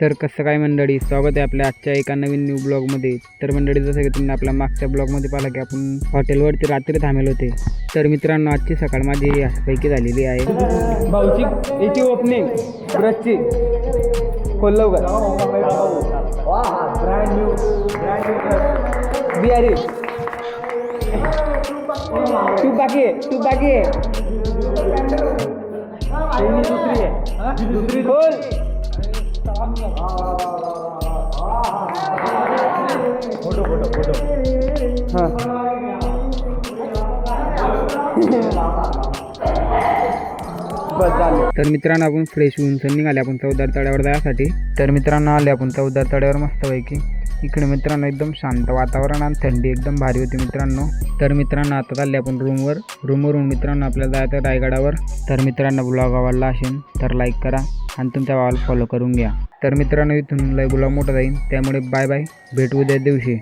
तर कसं काय मंडळी, स्वागत आहे आपल्या आजच्या एका नवीन न्यू ब्लॉगमध्ये. तर मंडळी, जसं की तुम्ही आपल्या मागच्या ब्लॉगमध्ये पाहिलं की आपण हॉटेलवरती रात्री थांबेल होते. तर मित्रांनो, आजची सकाळ माझी यापैकी झालेली आहे. भाऊची याची ओपनिंग ब्रशची खोलव का बिहारी तू बाकी आहे दुसरी खोल. तर मित्रांनो, आपण फ्रेश होऊन निघाले आपण चौदार तळ्यावर जाण्यासाठी. तर मित्रांनो, आले आपण चौदार तळ्यावर मस्तपैकी. इकडे मित्रांनो एकदम शांत वातावरण आणि थंडी एकदम भारी होती मित्रांनो. तर मित्रांनो, आता आले आपण रूमवरून मित्रांनो आपल्याला जायचं रायगडावर. तर मित्रांनो, ब्लॉग आवडला असेल तर लाईक करा आणि तुमच्या भावाला फॉलो करून घ्या. तर मित्रांनो, इथून लय ब्लॉग मोठा जाईल, त्यामुळे बाय बाय, भेटू उद्या दिवशी.